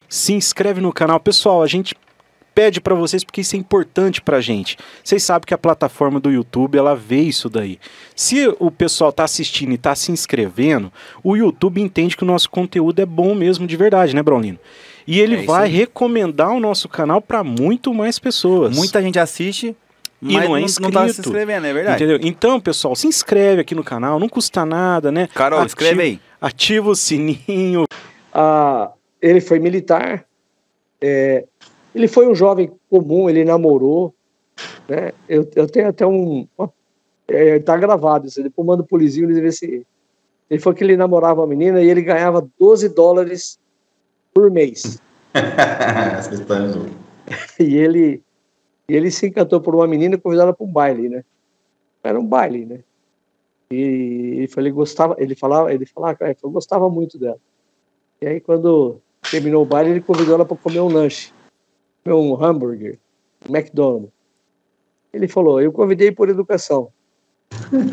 se inscreve no canal. Pessoal, a gente pede para vocês porque isso é importante pra gente. Vocês sabem que a plataforma do YouTube, ela vê isso daí. Se o pessoal tá assistindo e tá se inscrevendo, o YouTube entende que o nosso conteúdo é bom mesmo de verdade, né, Braulino? E ele vai recomendar o nosso canal para muito mais pessoas. Muita gente assiste, mas não tá se inscrevendo, é verdade. Entendeu? Então, pessoal, se inscreve aqui no canal, não custa nada, né? Carol, escreve aí. Ativa o sininho. Ele foi militar, ele foi um jovem comum, ele namorou, né? Eu tenho até tá gravado isso, depois manda o polizinho, ele vê se... Ele falou que ele namorava uma menina e ele ganhava $12 por mês. E ele se encantou por uma menina e convidou ela para um baile, né? Era um baile, né? E ele gostava, ele falava, eu gostava muito dela. E aí, quando terminou o baile, ele convidou ela para comer um lanche, comer um hambúrguer, um McDonald's. Ele falou, eu convidei por educação.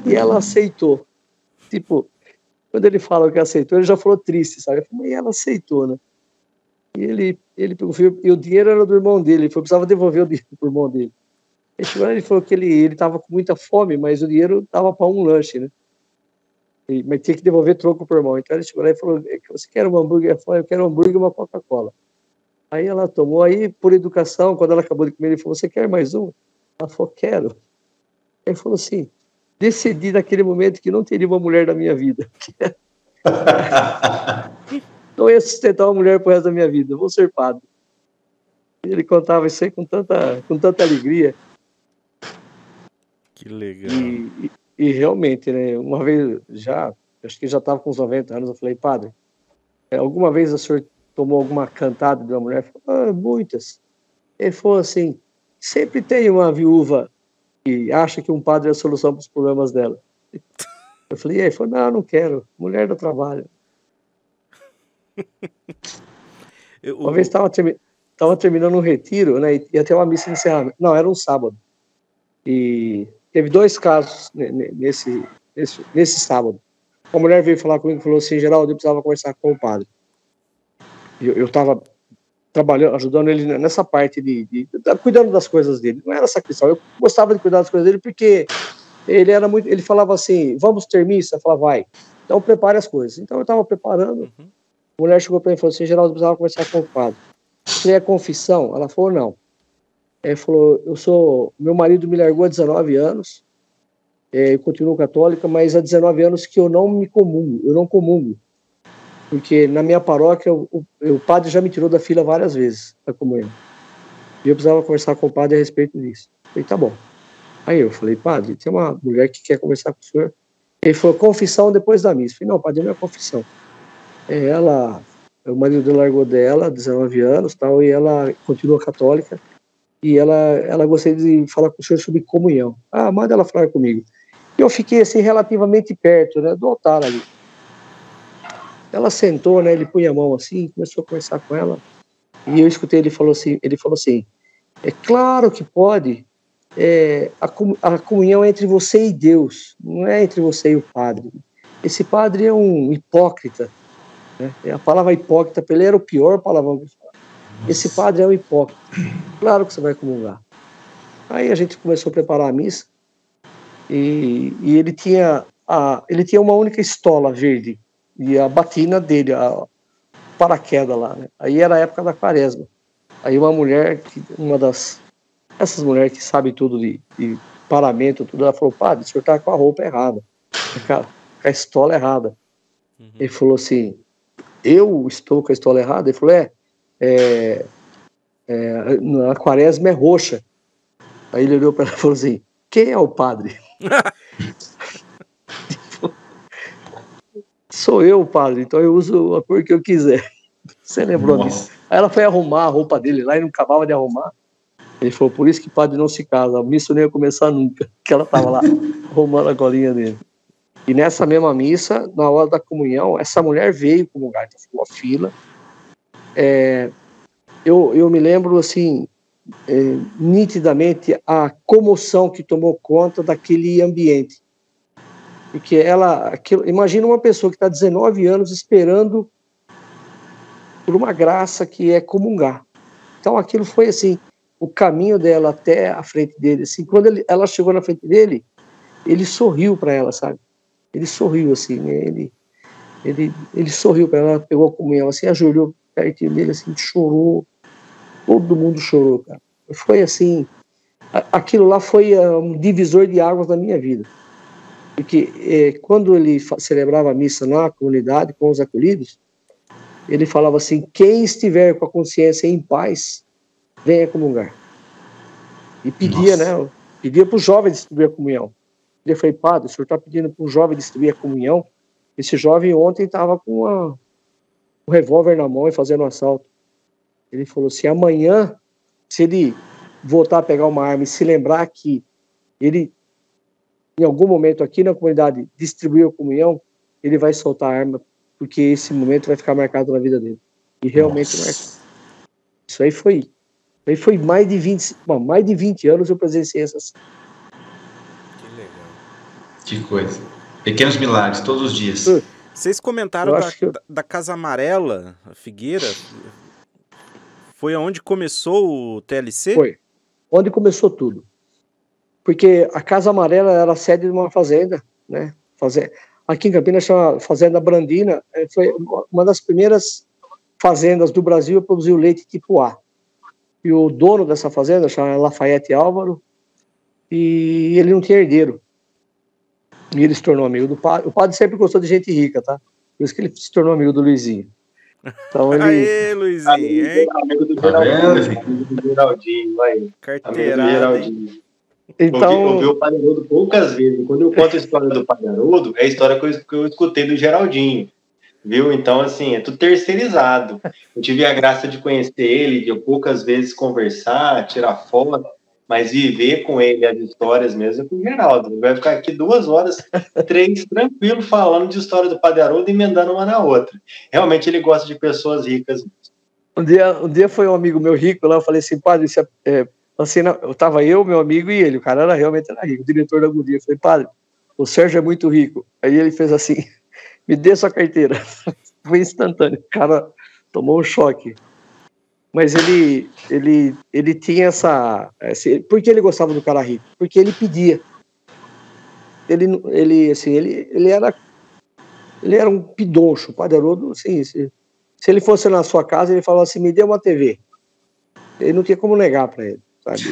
E ela aceitou. Tipo, quando ele fala que aceitou, ele já falou triste, sabe? Eu falei, mas ela aceitou, né? E ele pegou, e o dinheiro era do irmão dele, ele precisava devolver o dinheiro pro irmão dele. Ele falou que ele tava com muita fome, mas o dinheiro dava para um lanche, né? Mas tinha que devolver troco pro irmão. Então ele chegou lá e falou, você quer um hambúrguer? Ele falou, eu quero um hambúrguer e uma Coca-Cola. Aí ela tomou, aí por educação, quando ela acabou de comer, ele falou, você quer mais um? Ela falou, quero. Aí ele falou assim, decidi naquele momento que não teria uma mulher da minha vida. Não ia sustentar uma mulher pro resto da minha vida, vou ser padre. Ele contava isso aí com tanta alegria. Que legal. E realmente, né, uma vez acho que já estava com uns 90 anos, eu falei, padre, alguma vez o senhor tomou alguma cantada de uma mulher? Ele falou, muitas. Ele falou assim, sempre tem uma viúva que acha que um padre é a solução para os problemas dela. Eu falei, e aí? Ele falou, não quero, mulher do trabalho. Uma vez estava terminando um retiro, né, e ia ter uma missa de encerramento. Não, era um sábado. E teve 2 casos nesse sábado. Uma mulher veio falar comigo e falou assim, Geraldo, eu precisava conversar com o padre. Eu estava trabalhando, ajudando ele nessa parte cuidando das coisas dele. Não era sacristão, eu gostava de cuidar das coisas dele porque ele falava assim, vamos ter missa? Eu falava, vai. Então prepare as coisas. Então eu estava preparando. A mulher chegou para mim e falou assim, Geraldo, eu precisava conversar com o padre. Você é confissão? Ela falou, não. Ele falou, meu marido me largou há 19 anos, eu continuo católica, mas há 19 anos que eu não comungo, porque na minha paróquia o padre já me tirou da fila várias vezes da comunhão, e eu precisava conversar com o padre a respeito disso. Eu falei, tá bom. Aí eu falei, padre, tem uma mulher que quer conversar com o senhor. Ele falou, confissão depois da missa. Eu falei, não, padre, não é confissão. O marido dela largou dela, 19 anos, tal, e ela continua católica, e ela gostaria de falar com o senhor sobre comunhão. Manda ela falar comigo. Eu fiquei assim relativamente perto, né, do altar ali. Ela sentou, né, ele punha a mão assim, começou a conversar com ela, e eu escutei ele falou assim, é claro que pode, a comunhão é entre você e Deus, não é entre você e o padre. Esse padre é um hipócrita, né? A palavra hipócrita para ele era o pior palavrão que ele falava. Esse padre é um hipócrita. Claro que você vai comungar. Aí a gente começou a preparar a missa e ele tinha uma única estola verde e a batina dele, a paraquedas lá, né? Aí era a época da quaresma. Aí uma mulher, essas mulheres que sabem tudo de paramento, tudo, ela falou, padre, o senhor tá com a roupa errada, com a estola errada. Ele falou assim, eu estou com a estola errada? Ele falou, a quaresma é roxa. Aí ele olhou para ela e falou assim, quem é o padre? Sou eu, padre, então eu uso a cor que eu quiser. Você lembrou disso? Aí ela foi arrumar a roupa dele lá e não acabava de arrumar. Ele falou, por isso que padre não se casa, a missa não ia começar nunca, que ela estava lá arrumando a golinha dele. E nessa mesma missa, na hora da comunhão, essa mulher veio comungar, então ficou a fila. Eu me lembro, assim, nitidamente, a comoção que tomou conta daquele ambiente. Porque imagina uma pessoa que está 19 anos esperando por uma graça que é comungar. Então aquilo foi assim, o caminho dela até a frente dele. Assim, quando ela chegou na frente dele, ele sorriu para ela, sabe? Ele sorriu assim, né? Ele sorriu para ela, pegou a comunhão, assim, ajoelhou pertinho dele, assim, chorou. Todo mundo chorou, cara. Foi assim, aquilo lá foi um divisor de águas na minha vida. Porque quando ele celebrava a missa na comunidade, com os acolhidos, ele falava assim: quem estiver com a consciência em paz, venha comungar. E pedia, né? Pedia para o jovem distribuir a comunhão. Eu falei: padre, o senhor está pedindo para um jovem distribuir a comunhão? Esse jovem ontem estava com um revólver na mão e fazendo um assalto. Ele falou assim: amanhã, se ele voltar a pegar uma arma e se lembrar que ele, em algum momento aqui na comunidade, distribuiu a comunhão, ele vai soltar a arma, porque esse momento vai ficar marcado na vida dele. E realmente marcou. Isso aí foi mais de 20 anos eu presenciei essas. Que legal. Que coisa. Pequenos milagres, todos os dias. Vocês comentaram da Casa Amarela, a Figueira. Foi onde começou o TLC? Foi. Onde começou tudo. Porque a Casa Amarela era a sede de uma fazenda, né? Aqui em Campinas chama Fazenda Brandina. Foi uma das primeiras fazendas do Brasil a produzir o leite tipo A. E o dono dessa fazenda chama Lafayette Álvaro, e ele não tinha herdeiro. E ele se tornou amigo do padre. O padre sempre gostou de gente rica, tá? Por isso que ele se tornou amigo do Luizinho. Então ele... Aê, Luizinho, hein? Amigo do Geraldinho. Amigo do Geraldinho, vai. Carteirada. Então... Eu vi o Padre Haroldo poucas vezes. Quando eu conto a história do Padre Haroldo, é a história que eu escutei do Geraldinho. Viu? Então, assim, é tudo terceirizado. Eu tive a graça de conhecer ele, de poucas vezes conversar, tirar foto, mas viver com ele as histórias mesmo é com o Geraldo. Ele vai ficar aqui 2 horas, 3, tranquilo, falando de história do Padre Haroldo, emendando uma na outra. Realmente ele gosta de pessoas ricas. Um dia foi um amigo meu rico lá, eu falei assim: padre, assim, eu tava eu, meu amigo e ele, o cara realmente era rico, o diretor da Goodyear. Eu falei: padre, o Sérgio é muito rico. Aí ele fez assim: me dê sua carteira. Foi instantâneo, o cara tomou um choque. Mas ele tinha por que ele gostava do cara rico? Porque ele pedia. Ele era um pidoncho, o Padre Haroldo, assim, se ele fosse na sua casa, ele falava assim: me dê uma TV. Ele não tinha como negar para ele, sabe?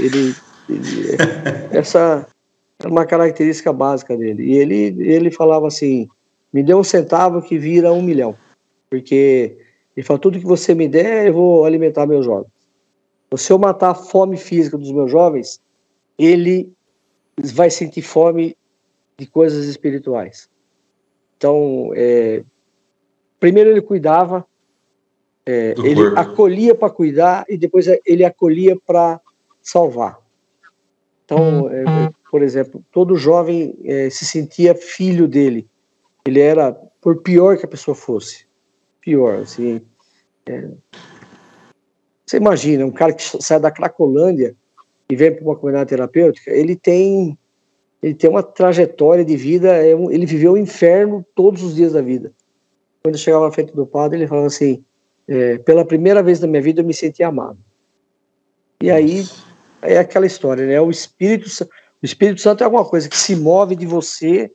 Essa é uma característica básica dele. E ele falava assim: me dê 1 centavo que vira 1 milhão. Porque ele fala: tudo que você me der, eu vou alimentar meus jovens. Se eu matar a fome física dos meus jovens, ele vai sentir fome de coisas espirituais. Então, primeiro ele cuidava, ele corpo. Acolhia para cuidar e depois ele acolhia para salvar. Então, por exemplo, todo jovem se sentia filho dele. Ele era, por pior que a pessoa fosse, pior, assim. Você imagina, um cara que sai da Cracolândia e vem para uma comunidade terapêutica, ele tem uma trajetória de vida, ele viveu o inferno todos os dias da vida. Quando eu chegava na frente do padre, ele falava assim: pela primeira vez na minha vida eu me senti amado. E aí é aquela história, né? O Espírito Santo é alguma coisa que se move de você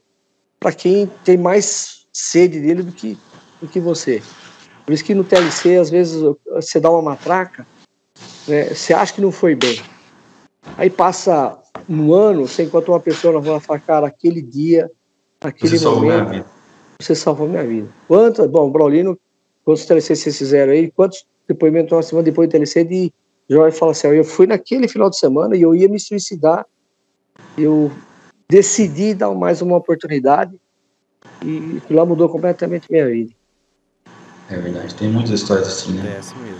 para quem tem mais sede dele do que você. Por isso que no TLC, às vezes, você dá uma matraca, né, você acha que não foi bem. Aí passa um ano, você encontra uma pessoa na rua e fala: cara, aquele dia, aquele momento, você salvou minha vida. Bom, Braulino, quantos TLC vocês fizeram aí? Quantos depoimentos uma semana depois do TLC de João fala assim: eu fui naquele final de semana e eu ia me suicidar, eu decidi dar mais uma oportunidade e lá mudou completamente minha vida. É verdade, tem muitas histórias assim, né? É assim mesmo.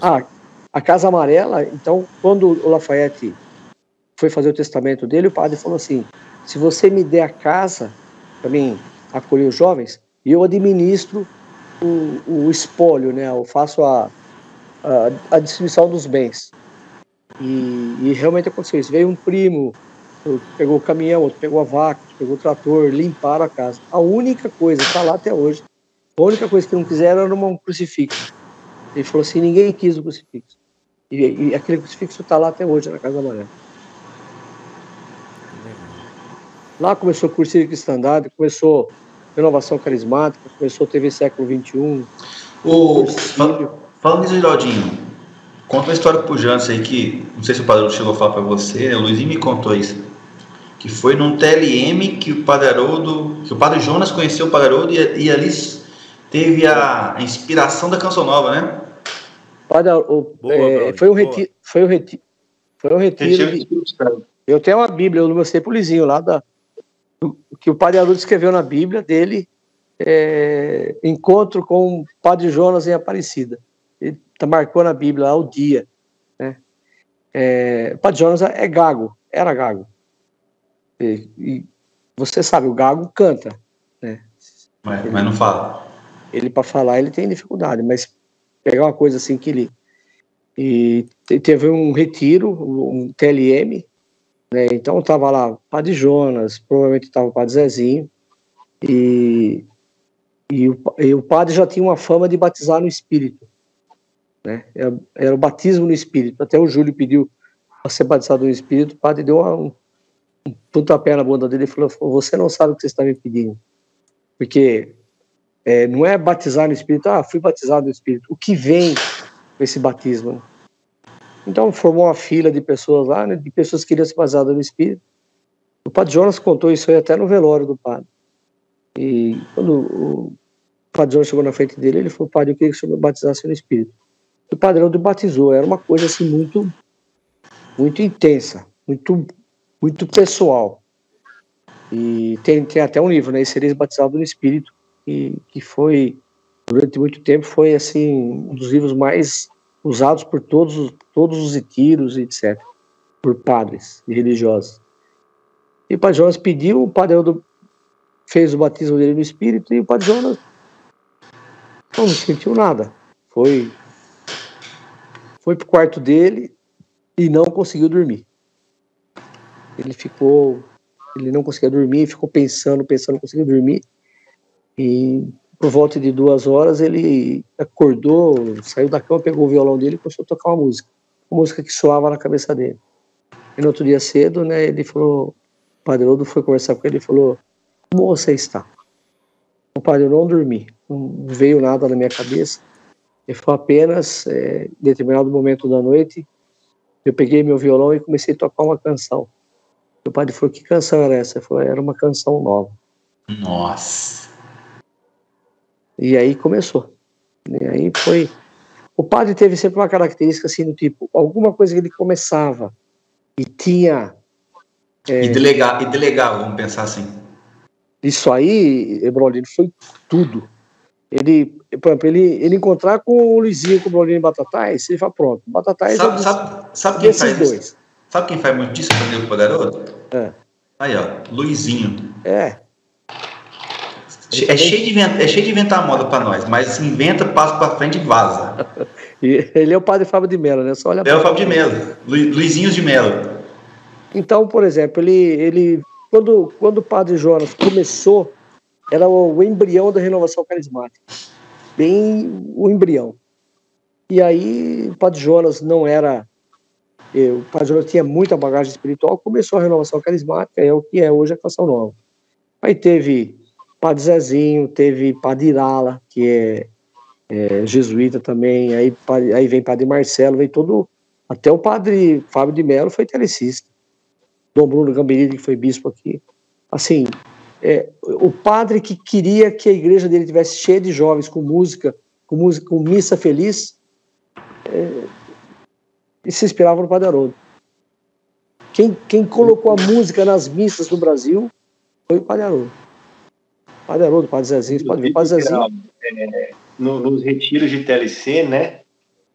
A Casa Amarela, então, quando o Lafayette foi fazer o testamento dele, o padre falou assim: se você me der a casa para mim acolher os jovens, eu administro o espólio, né? Eu faço a distribuição dos bens. E realmente aconteceu isso. Veio um primo, pegou o caminhão, outro pegou a vaca, outro pegou o trator, limparam a casa. A única coisa, está lá até hoje, a única coisa que não quiseram era um crucifixo. Ele falou assim, ninguém quis o crucifixo. E aquele crucifixo está lá até hoje, na Casa Amarela. Lá começou o curso de cristandade, começou renovação carismática, começou a TV século XXI. Falando nisso, Geraldinho, conta uma história pro Jansen aí que, não sei se o Padre chegou a falar para você, né? O Luizinho me contou isso. Que foi num TLM que o Padre Jonas conheceu o Padre Haroldo e ali teve a inspiração da Canção Nova, né? Foi um retiro. Eu tenho uma Bíblia, eu mostrei pro Luizinho lá, que o Padre Haroldo escreveu na Bíblia dele, encontro com o Padre Jonas em Aparecida. Ele marcou na Bíblia lá o dia. Né? O Padre Jonas era gago. E você sabe, o gago canta. Né? Mas não fala. Ele, para falar, ele tem dificuldade, mas pegar uma coisa assim que ele... E teve um retiro, um TLM, né? Então estava lá o Padre Jonas, provavelmente estava o Padre Zezinho, e o padre já tinha uma fama de batizar no Espírito, né? Era o batismo no Espírito. Até o Júlio pediu para ser batizado no Espírito, o padre deu um pontapé na bunda dele e falou, você não sabe o que você está me pedindo, porque não é batizar no Espírito, fui batizado no Espírito, o que vem com esse batismo, né? Então formou uma fila de pessoas lá, né, de pessoas que queriam ser batizadas no Espírito. O Padre Jonas contou isso aí até no velório do padre. E quando o Padre Jonas chegou na frente dele, ele falou, padre, eu queria que o senhor me batizasse no Espírito. E o Padre Haroldo batizou, era uma coisa assim muito, muito intensa, muito, muito pessoal. E tem até um livro, né, Sereis Batizados no Espírito, que foi, durante muito tempo, foi assim, um dos livros mais usados por todos os retiros, etc., por padres e religiosos. E o Padre Jonas pediu, o Padre Haroldo fez o batismo dele no Espírito, e o Padre Jonas não sentiu nada. Foi pro quarto dele e não conseguiu dormir. Ele não conseguia dormir, ficou pensando, não conseguiu dormir, e por volta de 2 horas ele acordou, saiu da cama, pegou o violão dele e começou a tocar uma música que soava na cabeça dele. E no outro dia cedo, né, ele falou, o Padre Haroldo foi conversar com ele e falou, como você está? O padre, eu não dormi, não veio nada na minha cabeça, e foi apenas, em determinado momento da noite, eu peguei meu violão e comecei a tocar uma canção. O padre falou, que canção era essa? Ele falou, era uma canção nova. Nossa! E aí começou. E aí foi... O padre teve sempre uma característica assim, do tipo, alguma coisa que ele começava e tinha... E delegava, vamos pensar assim. Isso aí, Ebrolino, foi tudo. Por exemplo, ele encontrar com o Luizinho, com o Ebrolino e Batatais, ele fala, pronto, Batatais sabe quem faz dois. Isso? Sabe quem faz muito disso para o Padre Haroldo? Aí, ó, Luizinho. É cheio de inventar moda para nós, mas inventa, passa para frente e vaza. E ele é o Padre Fábio de Mello, né? Só olha. É o Fábio de Mello, Luizinhos de Mello. Então, por exemplo, ele quando o Padre Jonas começou, era o embrião da renovação carismática, bem o embrião. E aí o Padre Jonas não era, o Padre Jonas tinha muita bagagem espiritual, começou a renovação carismática, é o que é hoje a Canção Nova. Aí teve Padre Zezinho, teve Padre Irala, que é jesuíta também, aí vem Padre Marcelo, vem todo, até o Padre Fábio de Mello foi telecista, Dom Bruno Gamberini, que foi bispo aqui. Assim, o padre que queria que a igreja dele tivesse cheia de jovens com música, com missa feliz, e se inspirava no Padre Haroldo. Quem colocou a música nas missas do Brasil foi o Padre Haroldo. Padre Haroldo, Padre Zezinho, pode ver, Padre Zezinho. Nos retiros de TLC, né,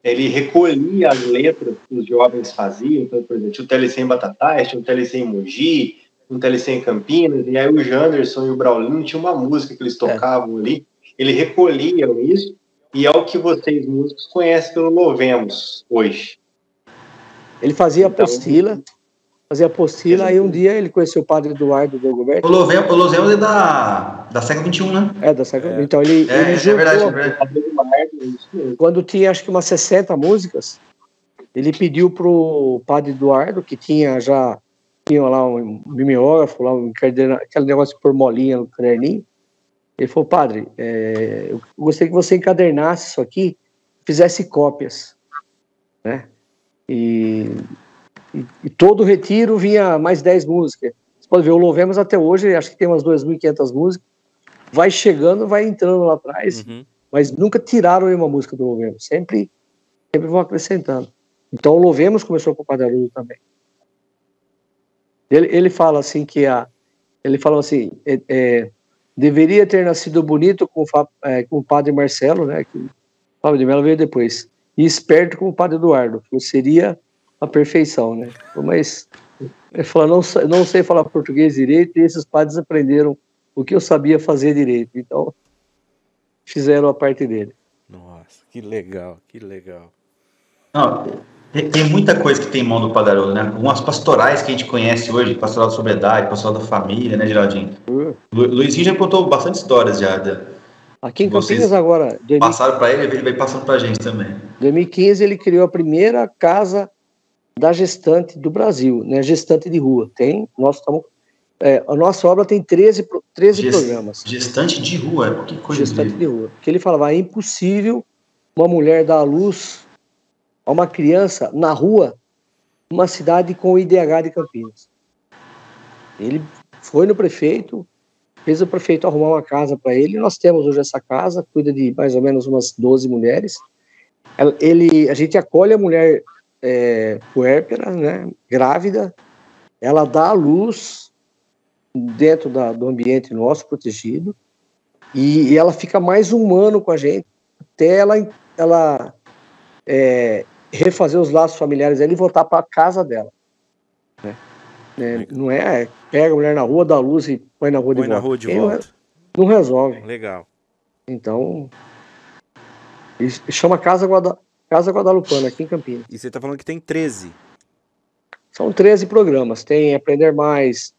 ele recolhia as letras que os jovens faziam. Então, por exemplo, tinha o TLC em Batatais, tinha o TLC em Mogi, um TLC em Campinas, e aí o Janderson e o Braulinho tinha uma música que eles tocavam ali, ele recolhia isso, e é o que vocês músicos conhecem pelo Louvemos hoje. Ele fazia apostila, aí um dia ele conheceu o Padre Eduardo Dogoberto. O Louvemos é da século XXI, né? Da século XXI. Então ele juntou... É verdade. quando tinha acho que umas 60 músicas, ele pediu pro padre Eduardo, que tinha lá um mimeógrafo, lá aquele negócio de pôr molinha no caderninho. Ele falou, padre, eu gostaria que você encadernasse isso aqui, fizesse cópias, né? E todo o retiro vinha mais 10 músicas. Você pode ver, o Louvemos até hoje, acho que tem umas 2.500 músicas, vai chegando, vai entrando lá atrás, mas nunca tiraram nenhuma música do Louvemos, sempre vão acrescentando. Então o Louvemos começou com o Padre Haroldo também. Ele fala assim ele falou assim, deveria ter nascido bonito com o Padre Marcelo, né, que o Fábio de Mello veio depois, e esperto como o Padre Eduardo, seria a perfeição, né? Mas ele falou, não sei falar português direito, e esses padres aprenderam o que eu sabia fazer direito, então fizeram a parte dele. Nossa, que legal. Não, tem muita coisa que tem mão do Padre Haroldo, né? Umas pastorais que a gente conhece hoje, pastoral da sobriedade, pastoral da família, né, Geraldinho? Luizinho já contou bastante histórias já. Aqui em Campinas agora... Passaram para ele vai passando para a gente também. Em 2015 ele criou a primeira casa da gestante do Brasil, né? Gestante de rua. A nossa obra tem 13 programas. Gestante de rua? Que coisa gestante de rua. Que ele falava, é impossível uma mulher dar à luz a uma criança na rua, numa cidade com o IDH de Campinas. Ele foi no prefeito, fez o prefeito arrumar uma casa para ele. Nós temos hoje essa casa, cuida de mais ou menos umas 12 mulheres. A gente acolhe a mulher puérpera, né, grávida, ela dá à luz dentro do ambiente nosso, protegido, e ela fica mais um ano com a gente, até ela refazer os laços familiares dela e voltar para a casa dela. Né? Não pega a mulher na rua, dá à luz e põe na rua de volta. Não resolve. Legal. Então, chama Casa Guadalupana, aqui em Campinas. E você está falando que tem 13? São 13 programas. Tem Aprender Mais,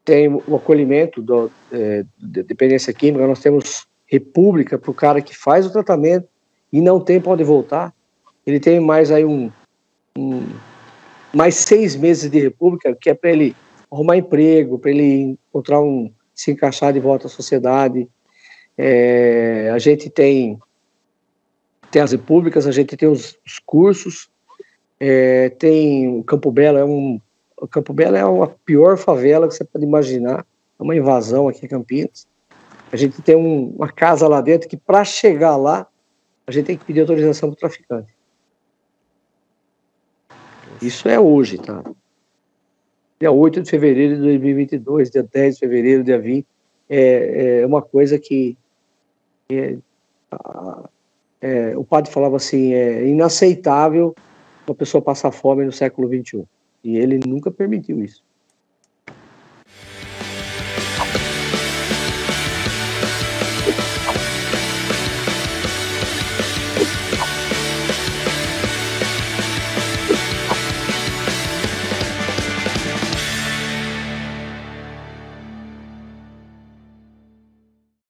tem o acolhimento da dependência química, nós temos República para o cara que faz o tratamento e não tem para onde voltar. Ele tem mais aí mais 6 meses de República, que é para ele arrumar emprego, para ele encontrar se encaixar de volta à sociedade. A gente tem as repúblicas, a gente tem os cursos, tem o Campo Belo, o Campo Belo é a pior favela que você pode imaginar, é uma invasão aqui em Campinas. A gente tem uma casa lá dentro que, para chegar lá, a gente tem que pedir autorização para o traficante. Isso é hoje, tá? Dia 8 de fevereiro de 2022, dia 10 de fevereiro, dia 20, é uma coisa que o padre falava assim, é inaceitável uma pessoa passar fome no século XXI. E ele nunca permitiu isso.